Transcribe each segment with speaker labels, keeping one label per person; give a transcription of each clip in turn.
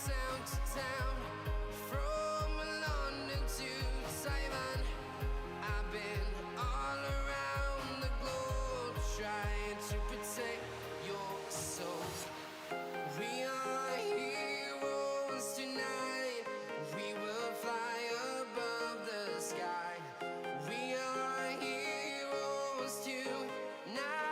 Speaker 1: town to town, from London to Taiwan. I've been all around the globe trying to protect your soul. We are heroes tonight. We will fly above the sky. We are heroes tonight.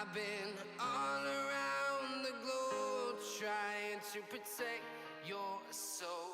Speaker 1: I've been all around the globe trying to protect your soul.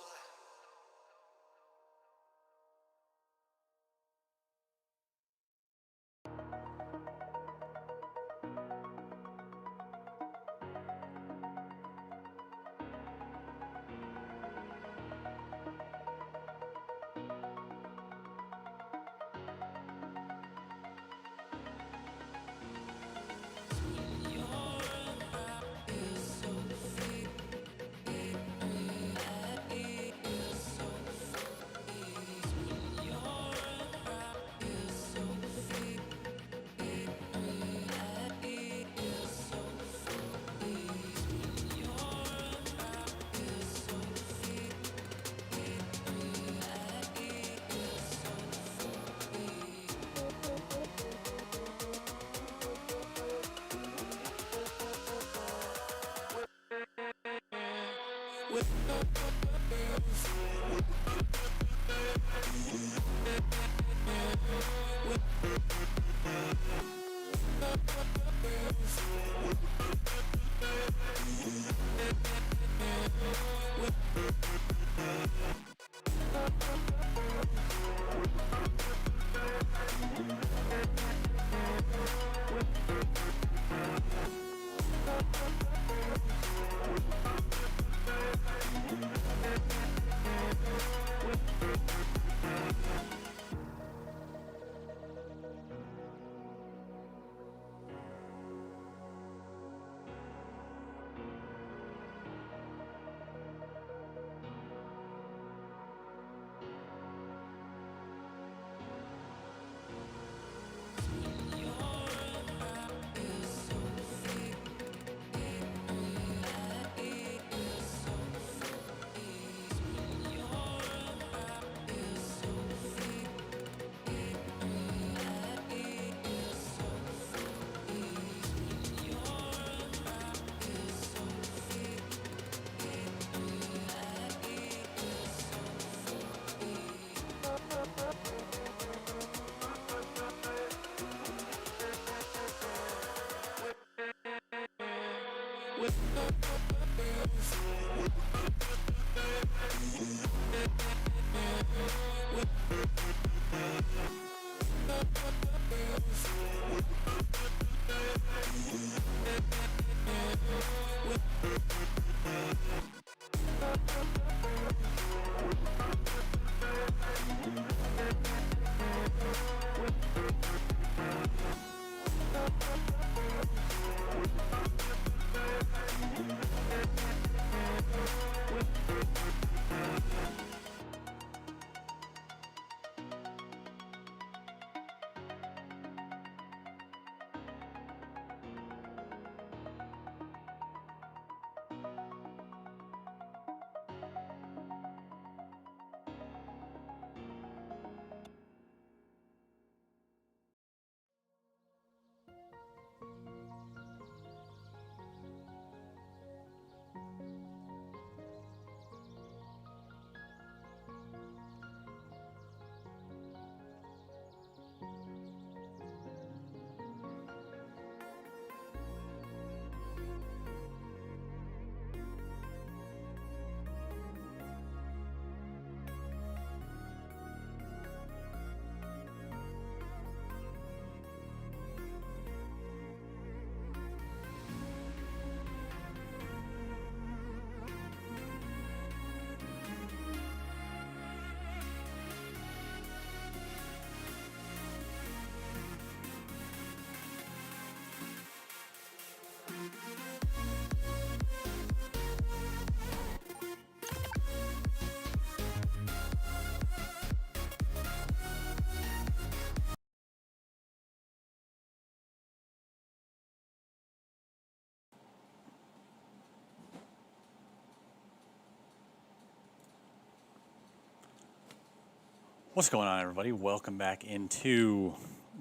Speaker 2: What's going on, everybody? Welcome back into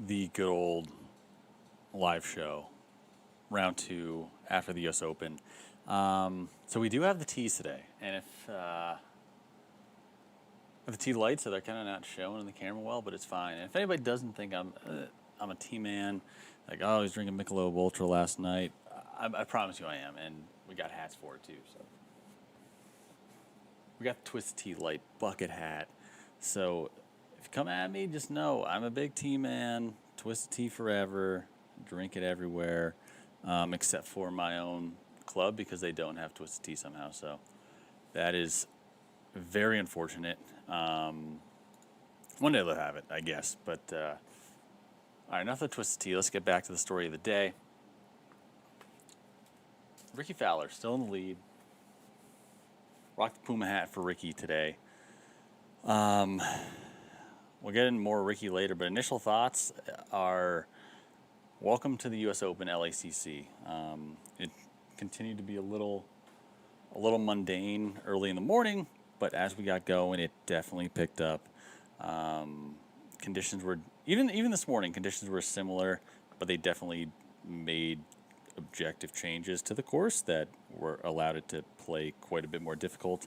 Speaker 2: the good old live show, round 2 after the US Open. So we do have the tees today, and if the tee lights, so they're kind of not showing in the camera well, but it's fine. And if anybody doesn't think I'm a tee man, like, oh, I was drinking Michelob Ultra last night, I promise you I am, and we got hats for it too. So we got the Twisted Tea Light bucket hat. So if you come at me, just know I'm a big tea man. Twisted tea forever. Drink it everywhere, except for my own club because they don't have Twisted tea somehow. So that is very unfortunate. One day they'll have it, I guess. But all right, enough of Twisted tea. Let's get back to the story of the day. Rickie Fowler still in the lead. Rock the Puma hat for Rickie today. We'll get into more Rickie later, but initial thoughts are welcome to the US Open LACC. It continued to be a little mundane early in the morning, but as we got going, it definitely picked up. Conditions were even this morning. Conditions were similar, but they definitely made objective changes to the course that were allowed it to play quite a bit more difficult.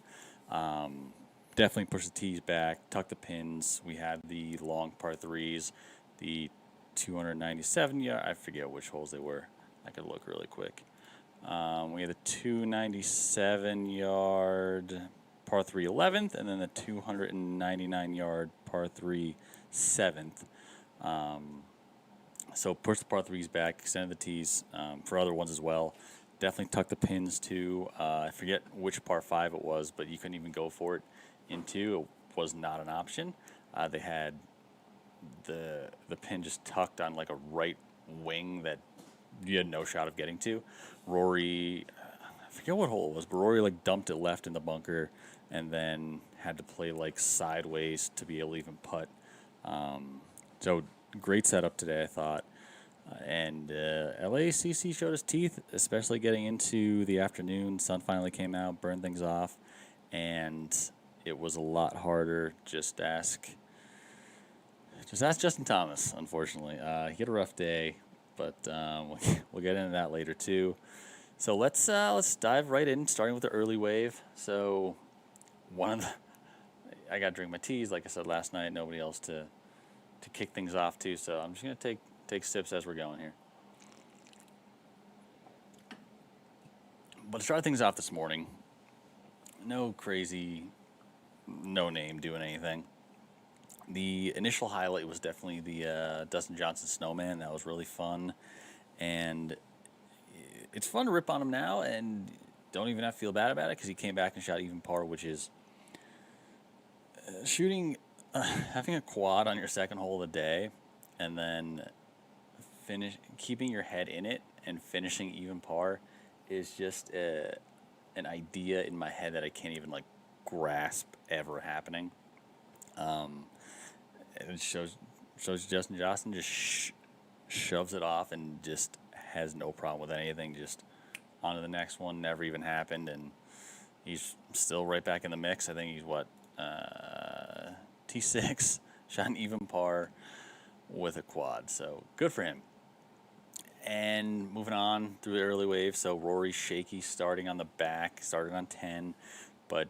Speaker 2: Definitely push the tees back, tuck the pins. We had the long par threes, the 297 yard. I forget which holes they were. I could look really quick. We had the 297 yard par 3 11th, and then the 299 yard par 3 7th. So push the par threes back, extended the tees for other ones as well. Definitely tuck the pins too. I forget which par 5 it was, but you couldn't even go for it into. It was not an option. They had the pin just tucked on like a right wing that you had no shot of getting to. Rory, I forget what hole it was, but Rory like dumped it left in the bunker and then had to play like sideways to be able to even putt. So great setup today, I thought. And LACC showed its teeth, especially getting into the afternoon. Sun finally came out, burned things off, and it was a lot harder. Just ask Justin Thomas, unfortunately. He had a rough day, but we'll get into that later too. So let's dive right in, starting with the early wave. So I got to drink my teas, like I said last night. Nobody else to kick things off too. So I'm just gonna take sips as we're going here. to start things off this morning, no crazy, no name doing anything. The initial highlight was definitely the Dustin Johnson Snowman. That was really fun. And it's fun to rip on him now, and don't even have to feel bad about it because he came back and shot even par, which is shooting, having a quad on your second hole of the day, and then keeping your head in it and finishing even par is just an idea in my head that I can't even like grasp ever happening. It shows Justin Johnson just shoves it off and just has no problem with anything. Just on to the next one. Never even happened, and he's still right back in the mix. I think he's T6, shot an even par with a quad. So good for him. And moving on through the early wave. So Rory shaky starting on the back, started on 10, but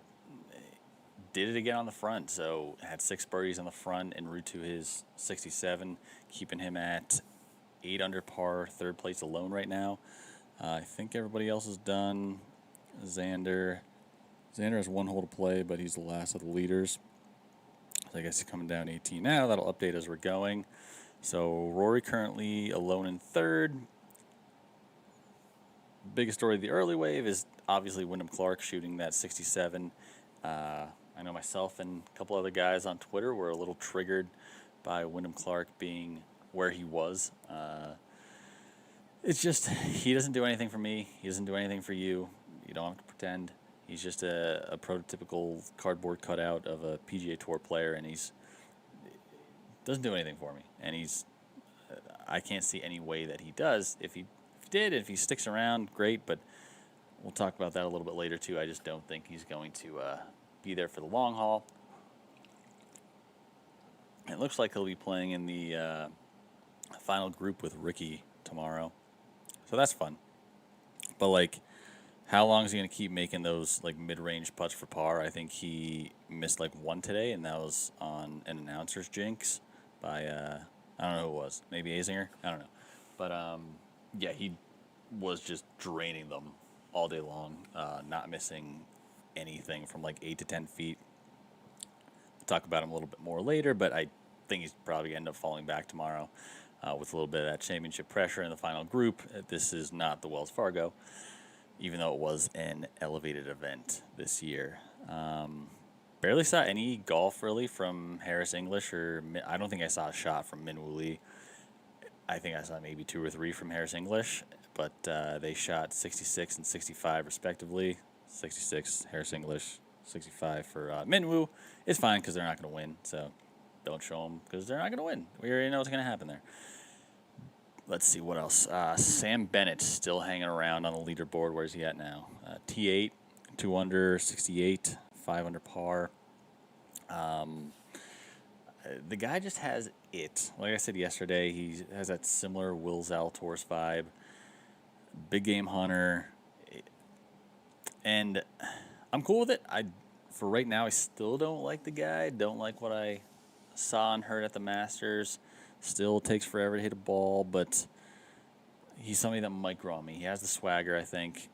Speaker 2: did it again on the front. So had 6 birdies on the front en route to his 67, keeping him at 8 under par, third place alone right now. I think everybody else is done. Xander has 1 hole to play, but he's the last of the leaders. So I guess he's coming down 18 now. That'll update as we're going. So Rory currently alone in third. Biggest story of the early wave is obviously Wyndham Clark shooting that 67. I know myself and a couple other guys on Twitter were a little triggered by Wyndham Clark being where he was. It's just, he doesn't do anything for me. He doesn't do anything for you. You don't have to pretend. He's just a prototypical cardboard cutout of a PGA Tour player, and he's doesn't do anything for me. And I can't see any way that he does. If he sticks around, great, but we'll talk about that a little bit later too. I just don't think he's going to be there for the long haul. It looks like he'll be playing in the final group with Rickie tomorrow. So that's fun. But, like, how long is he going to keep making those, like, mid-range putts for par? I think he missed, like, 1 today, and that was on an announcer's jinx by, I don't know who it was. Maybe Azinger? I don't know. But, yeah, he was just draining them all day long, not missing anything from, like, 8 to 10 feet. We'll talk about him a little bit more later, but I think he's probably end up falling back tomorrow with a little bit of that championship pressure in the final group. This is not the Wells Fargo, even though it was an elevated event this year. Barely saw any golf, really, from Harris English, I don't think I saw a shot from Min Woo Lee. I think I saw maybe 2 or 3 from Harris English, but they shot 66 and 65 respectively. 66 Harris English, 65 for Min Woo. It's fine because they're not going to win, so don't show them because they're not going to win. We already know what's going to happen there. Let's see what else. Sam Bennett still hanging around on the leaderboard. Where's he at now? T8, 2 under, 68, 5 under par. The guy just has it. Like I said yesterday, he has that similar Will Zalatoris vibe. Big game hunter. And I'm cool with it. For right now, I still don't like the guy. Don't like what I saw and heard at the Masters. Still takes forever to hit a ball, but he's somebody that might grow on me. He has the swagger, I think.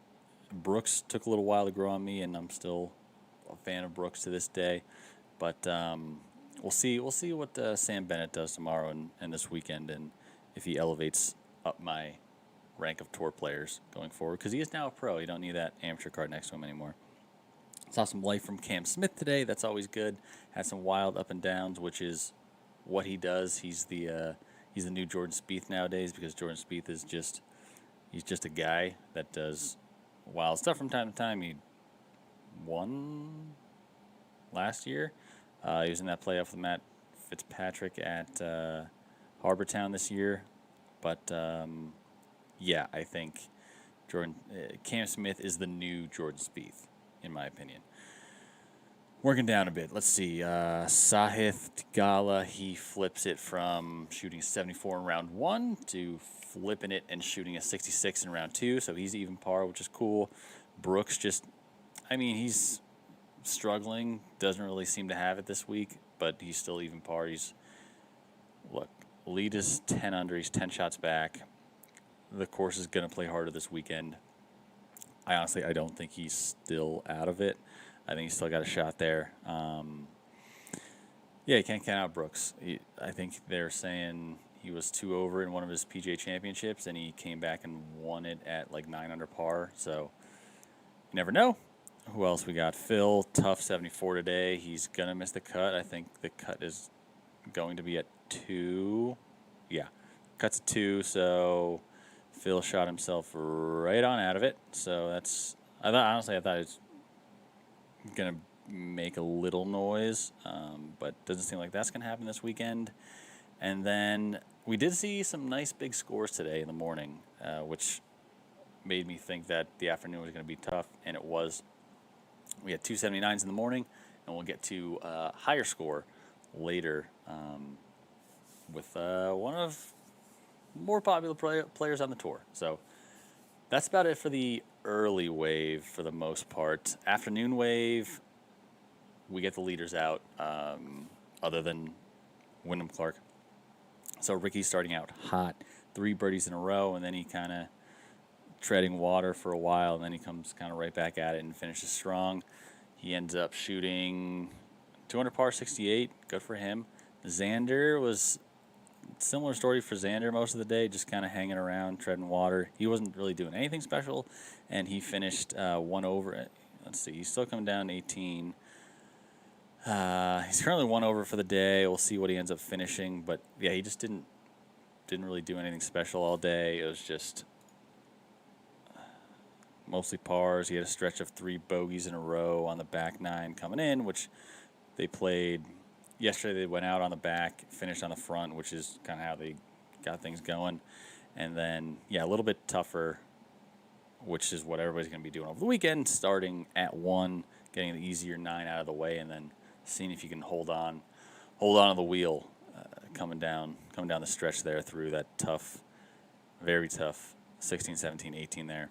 Speaker 2: Brooks took a little while to grow on me, and I'm still a fan of Brooks to this day. But we'll see. We'll see what Sam Bennett does tomorrow and this weekend, and if he elevates up my rank of tour players going forward, because he is now a pro. You don't need that amateur card next to him anymore. Saw some life from Cam Smith today. That's always good. Had some wild up and downs, which is what he does. He's the new Jordan Spieth nowadays, because Jordan Spieth is just a guy that does wild stuff from time to time. He won last year. He was in that playoff with Matt Fitzpatrick at Harbortown this year. But yeah, I think Cam Smith is the new Jordan Spieth, in my opinion. Working down a bit. Let's see. Sahith Theegala, he flips it from shooting 74 in round 1 to flipping it and shooting a 66 in round 2. So he's even par, which is cool. Brooks he's struggling. Doesn't really seem to have it this week, but he's still even par. Lead is 10 under. He's 10 shots back. The course is going to play harder this weekend. I don't think he's still out of it. I think he's still got a shot there. Yeah, you can't count out Brooks. I think they're saying he was 2 over in one of his PGA championships, and he came back and won it at like 9 under par. So you never know. Who else we got? Phil, tough 74 today. He's going to miss the cut. I think the cut is going to be at 2. Yeah, cut's at 2, so Phil shot himself right on out of it. So that's, honestly, I thought it was going to make a little noise, but doesn't seem like that's going to happen this weekend. And then we did see some nice big scores today in the morning, which made me think that the afternoon was going to be tough, and it was. We had 279s in the morning, and we'll get to higher score later with one of more popular players on the tour. So that's about it for the early wave for the most part. Afternoon wave, we get the leaders out, other than Wyndham Clark. So Rickie's starting out hot, 3 birdies in a row, and then he kind of treading water for a while, and then he comes kind of right back at it and finishes strong. He ends up shooting 200 par 68. Good for him. Xander was similar story for Xander most of the day, just kind of hanging around, treading water. He wasn't really doing anything special, and he finished 1 over. Let's see, he's still coming down 18. He's currently 1 over for the day. We'll see what he ends up finishing, but yeah, he just didn't really do anything special all day. It was just mostly pars. He had a stretch of 3 bogeys in a row on the back 9 coming in, which they played yesterday. They went out on the back, finished on the front, which is kind of how they got things going. And then, yeah, a little bit tougher, which is what everybody's going to be doing over the weekend, starting at 1, getting the easier 9 out of the way, and then seeing if you can hold on to the wheel coming down the stretch there through that tough, very tough 16, 17, 18 there.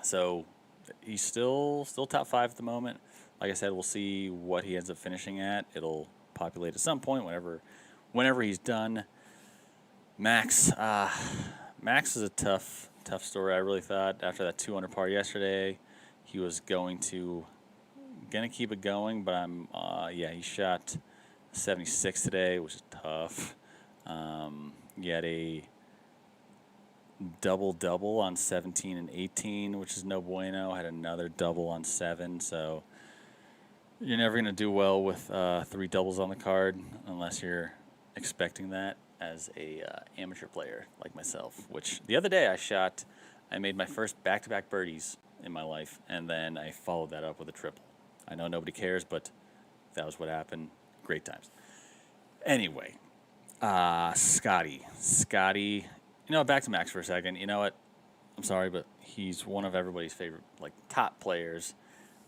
Speaker 2: So he's still top 5 at the moment. Like I said, we'll see what he ends up finishing at. It'll populate at some point whenever he's done. Max is a tough story. I really thought after that 200 par yesterday, he was going to keep it going, but he shot 76 today, which is tough. He had a double on 17 and 18, which is no bueno. Had another double on 7, so you're never going to do well with 3 doubles on the card unless you're expecting that as a amateur player like myself, which the other day I made my first back-to-back birdies in my life, and then I followed that up with a triple. I know nobody cares, but that was what happened. Great times. Anyway, Scottie, back to Max for a second. You know what? I'm sorry, but he's one of everybody's favorite, top players,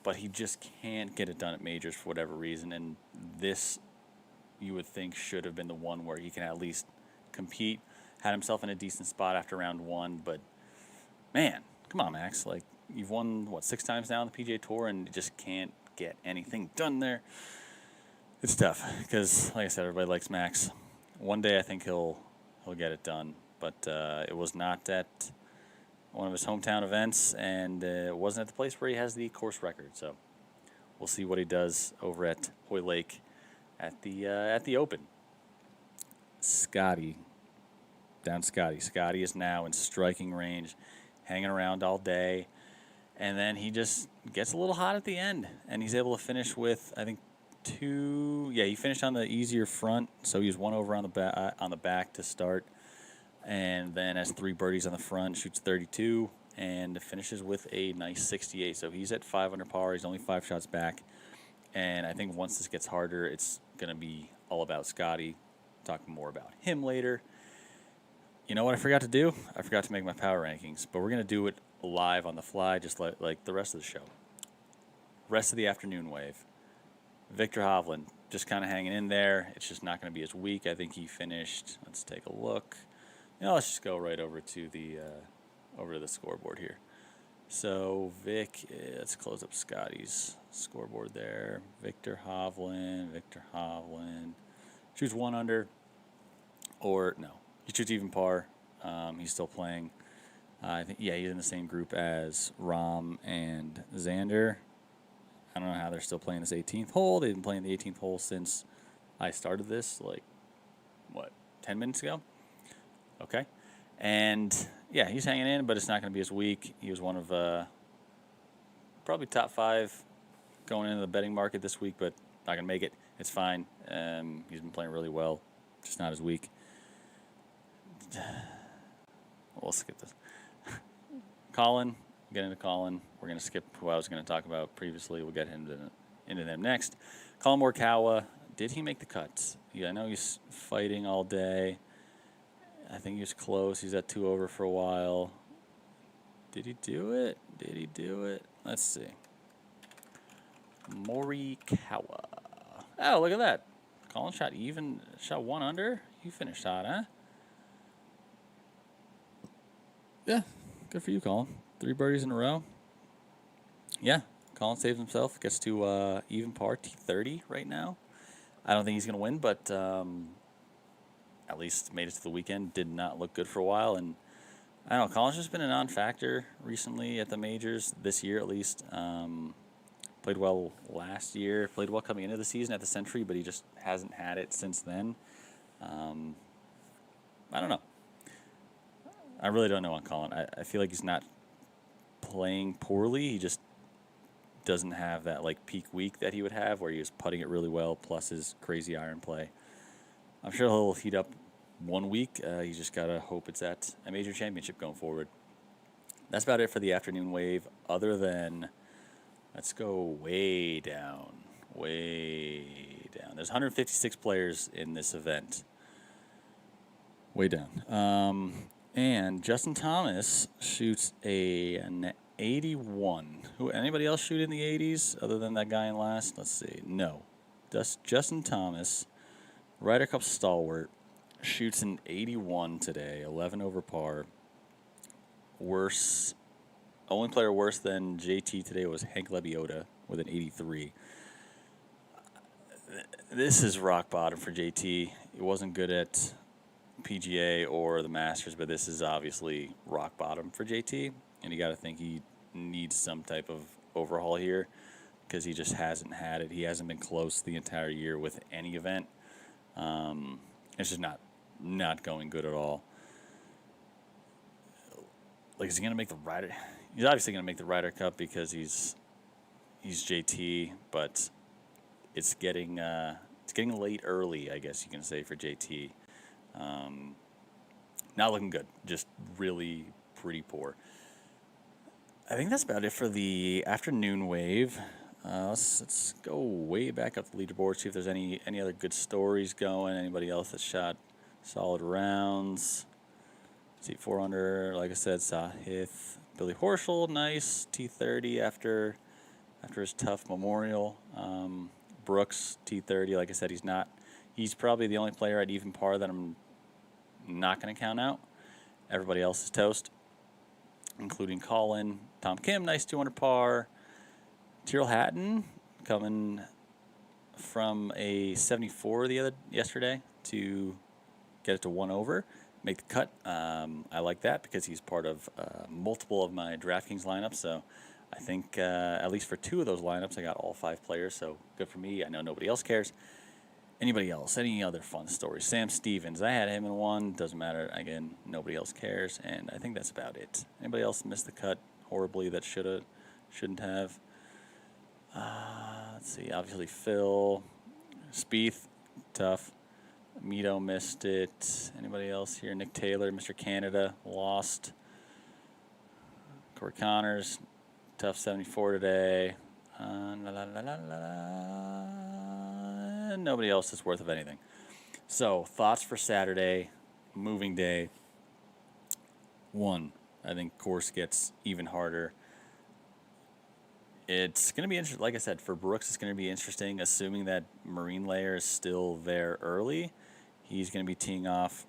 Speaker 2: but he just can't get it done at majors for whatever reason, and this, you would think, should have been the one where he can at least compete. Had himself in a decent spot after round 1, but man, come on, Max. You've won, 6 times now on the PGA Tour, and just can't get anything done there. It's tough because, like I said, everybody likes Max. One day I think he'll get it done, but it was not at one of his hometown events, and it wasn't at the place where he has the course record. So we'll see what he does over at Hoy Lake at the Open. Scottie is now in striking range, hanging around all day, and then he just gets a little hot at the end, and he's able to finish with, I think, 2. Yeah, he finished on the easier front, so he was 1 over on the back to start, and then has 3 birdies on the front, shoots 32, and finishes with a nice 68. So he's at 5 under par. He's only 5 shots back, and I think once this gets harder, it's going to be all about Scottie. Talk more about him later. You know what I forgot to do? I forgot to make my power rankings, but we're going to do it live on the fly, just like the rest of the show. Rest of the afternoon wave. Viktor Hovland just kind of hanging in there. It's just not going to be as weak. I think he finished. Let's take a look. Let's just go right over to the scoreboard here. So Vic, let's close up Scottie's scoreboard there. Viktor Hovland shoots 1 under, or no, he shoots even par. He's still playing. I think, yeah, he's in the same group as Rom and Xander. I don't know how they're still playing this 18th hole. They've been playing the 18th hole since I started this, like, what, 10 minutes ago? Okay. And, yeah, he's hanging in, but it's not going to be his week. He was one of probably top 5 going into the betting market this week, but not going to make it. It's fine. He's been playing really well, just not his week. We'll skip this. Colin, get into Colin. We're going to skip who I was going to talk about previously. We'll get into them next. Colin Morikawa, did he make the cuts? Yeah, I know he's fighting all day. I think he was close. He's at 2 over for a while. Did he do it? Did he do it? Let's see. Morikawa. Oh, look at that. Colin shot 1 under. You finished hot, huh? Yeah, good for you, Colin. 3 birdies in a row. Yeah, Colin saves himself. Gets to even par, T30 right now. I don't think he's going to win, but at least made it to the weekend. Did not look good for a while. And I don't know, Colin's just been a non-factor recently at the majors, this year at least. Played well last year. Played well coming into the season at the Century, but he just hasn't had it since then. I don't know. I really don't know on Colin. I feel like he's not playing poorly. He just doesn't have that like peak week that he would have where he was putting it really well plus his crazy iron play. I'm sure he'll heat up one week. You just got to hope it's at a major championship going forward. That's about it for the afternoon wave, other than let's go way down. Way down. There's 156 players in this event. Way down. And Justin Thomas shoots an 81. Anybody else shoot in the 80s other than that guy in last? Let's see. No. Justin Thomas, Ryder Cup stalwart, shoots an 81 today, 11 over par. Worse. Only player worse than JT today was Hank Lebioda with an 83. This is rock bottom for JT. He wasn't good at PGA or the Masters, but this is obviously rock bottom for JT, and you got to think he needs some type of overhaul here because he just hasn't had it. He hasn't been close the entire year with any event. It's just not going good at all. Like, is he going to make the Ryder? He's obviously going to make the Ryder Cup because he's JT, but it's getting late early, I guess you can say, for JT. Not looking good. Just really pretty poor. I think that's about it for the afternoon wave. Let's go way back up the leaderboard, see if there's any other good stories going. Anybody else that shot solid rounds. See, 4 under, like I said, Sahith. Billy Horschel, nice. T30 after his tough Memorial. Brooks, T30. Like I said, he's probably the only player at even par that I'm not going to count out. Everybody else is toast, including Colin. Tom Kim, nice 200 par. Tyrrell Hatton coming from a 74 yesterday to get it to 1 over, make the cut. I like that because he's part of multiple of my DraftKings lineups. So I think at least for 2 of those lineups, I got all 5 players. So good for me. I know nobody else cares. Anybody else? Any other fun stories? Sam Stevens. I had him in 1. Doesn't matter. Again, nobody else cares. And I think that's about it. Anybody else missed the cut horribly that shouldn't have? Let's see. Obviously, Phil. Spieth. Tough. Mito missed it. Anybody else here? Nick Taylor, Mr. Canada, lost. Corey Connors. Tough 74 today. Nobody else is worth of anything. So, thoughts for Saturday, moving day. 1, I think course gets even harder. It's going to be interesting. Like I said, for Brooks, it's going to be interesting, assuming that Marine Layer is still there early. He's going to be teeing off,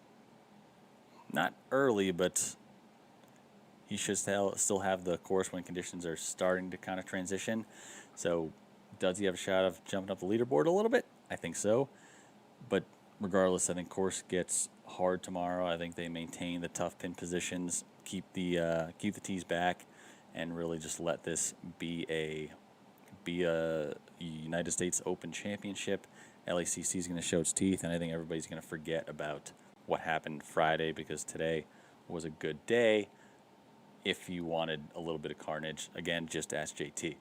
Speaker 2: not early, but he should still have the course when conditions are starting to kind of transition. So, does he have a shot of jumping up the leaderboard a little bit? I think so. But regardless, I think course gets hard tomorrow. I think they maintain the tough pin positions, keep the tees back and really just let this be a United States Open Championship. LACC is going to show its teeth, and I think everybody's going to forget about what happened Friday because today was a good day. If you wanted a little bit of carnage, again, just ask JT.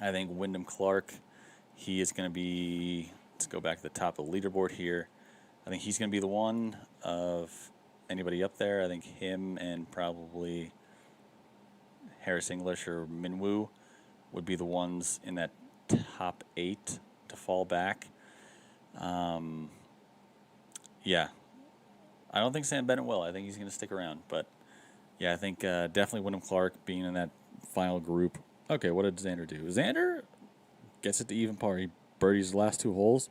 Speaker 2: I think Wyndham Clark, he is going to be, let's go back to the top of the leaderboard here. I think he's going to be the one of anybody up there. I think him and probably Harris English or Minwoo would be the ones in that top 8 to fall back. Yeah. I don't think Sam Bennett will. I think he's going to stick around. But, yeah, I think definitely Wyndham Clark being in that final group. Okay, what did Xander do? Xander gets it to even par. He birdies the last 2 holes.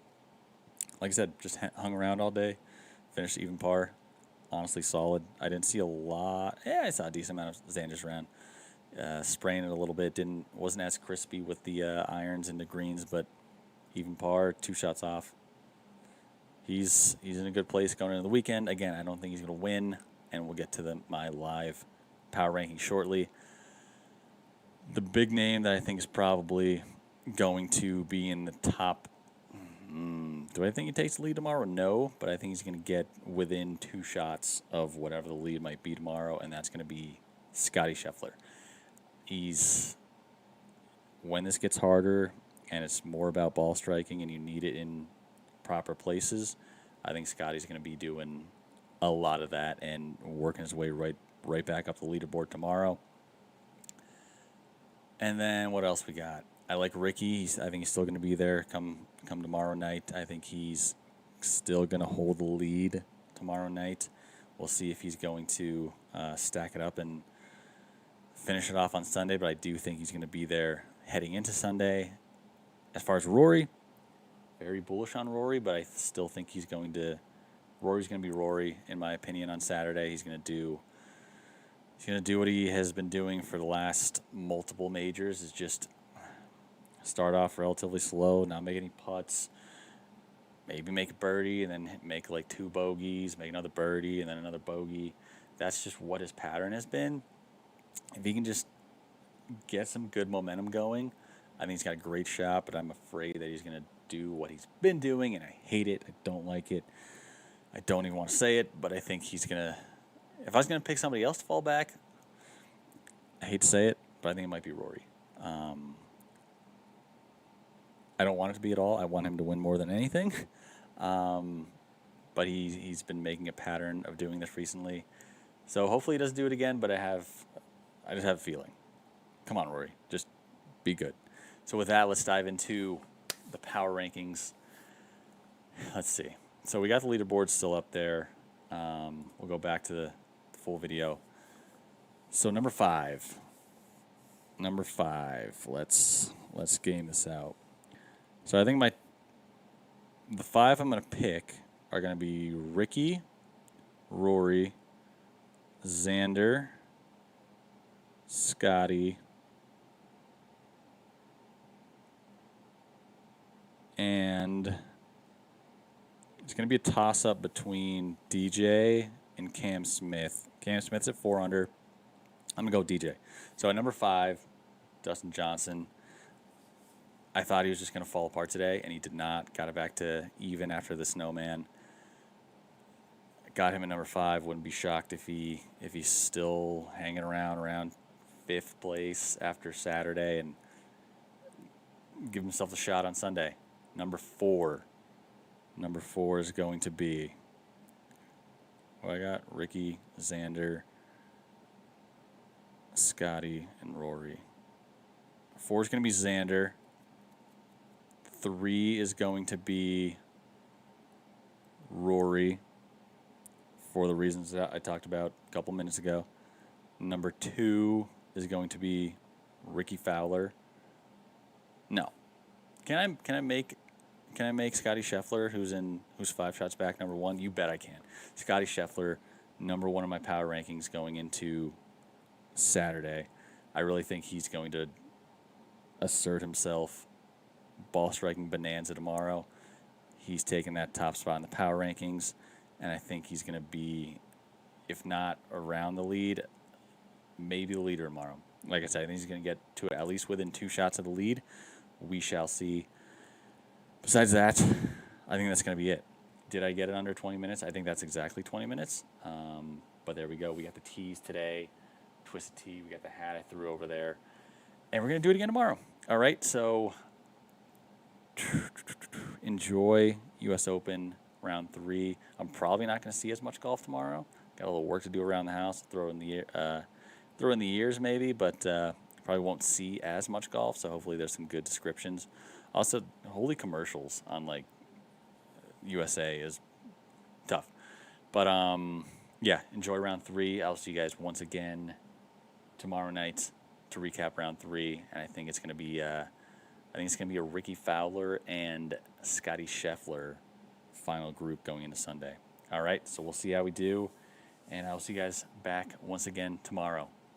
Speaker 2: Like I said, just hung around all day. Finished even par. Honestly solid. I didn't see a lot. Yeah, I saw a decent amount of Xander's around. Spraying it a little bit. Wasn't as crispy with the irons and the greens, but even par, 2 shots off. He's in a good place going into the weekend. Again, I don't think he's going to win, and we'll get to my live power ranking shortly. The big name that I think is probably going to be in the top. Do I think he takes the lead tomorrow? No, but I think he's going to get within 2 shots of whatever the lead might be tomorrow, and that's going to be Scottie Scheffler. When this gets harder and it's more about ball striking and you need it in proper places, I think Scottie's going to be doing a lot of that and working his way right back up the leaderboard tomorrow. And then what else we got? I like Rickie. I think he's still going to be there come tomorrow night. I think he's still going to hold the lead tomorrow night. We'll see if he's going to stack it up and finish it off on Sunday, but I do think he's going to be there heading into Sunday. As far as Rory, very bullish on Rory, but I still think Rory's going to be Rory, in my opinion, on Saturday. He's going to do what he has been doing for the last multiple majors, is just start off relatively slow, not make any putts, maybe make a birdie, and then make like 2 bogeys, make another birdie, and then another bogey. That's just what his pattern has been. If he can just get some good momentum going, I think he's got a great shot, but I'm afraid that he's going to do what he's been doing, and I hate it. I don't like it. I don't even want to say it, but I think he's going to... If I was going to pick somebody else to fall back, I hate to say it, but I think it might be Rory. I don't want it to be at all. I want him to win more than anything. But he's been making a pattern of doing this recently. So hopefully he doesn't do it again, but I just have a feeling. Come on, Rory. Just be good. So with that, let's dive into the power rankings. Let's see. So we got the leaderboard still up there. We'll go back to the full video. So number 5. Let's game this out. So I think the 5 I'm going to pick are going to be Rickie, Rory, Xander, Scottie, and it's going to be a toss-up between DJ and Cam Smith. Cam Smith's at 4 under. I'm going to go DJ. So at number 5, Dustin Johnson. I thought he was just going to fall apart today, and he did not. Got it back to even after the Snowman. Got him at number 5. Wouldn't be shocked if he's still hanging around 5th place after Saturday and give himself a shot on Sunday. Number 4. Number 4 is going to be, what I got? Rickie, Xander, Scottie, and Rory. 4 is going to be Xander. 3 is going to be Rory, for the reasons that I talked about a couple minutes ago. Number 2 is going to be Rickie Fowler. No. Can I make Scottie Scheffler, who's 5 shots back, number 1? You bet I can. Scottie Scheffler, number 1 in my power rankings going into Saturday. I really think he's going to assert himself. Ball striking bonanza tomorrow. He's taking that top spot in the power rankings, and I think he's going to be if not around the lead, maybe the leader tomorrow. Like I said, I think he's going to get to at least within 2 shots of the lead. We shall see. Besides that, I think that's going to be it. Did I get it under 20 minutes? I think that's exactly 20 minutes. But there we go. We got the tees today, twisted tee. We got the hat I threw over there. And we're going to do it again tomorrow. All right, so enjoy U.S. Open round 3. I'm probably not going to see as much golf tomorrow. Got a little work to do around the house. Throw in the ears maybe, but probably won't see as much golf. So hopefully there's some good descriptions. Also, holy commercials on like USA is tough. But yeah, enjoy round 3. I'll see you guys once again tomorrow night to recap round 3, and I think it's gonna be a Rickie Fowler and Scottie Scheffler final group going into Sunday. All right, so we'll see how we do, and I'll see you guys back once again tomorrow.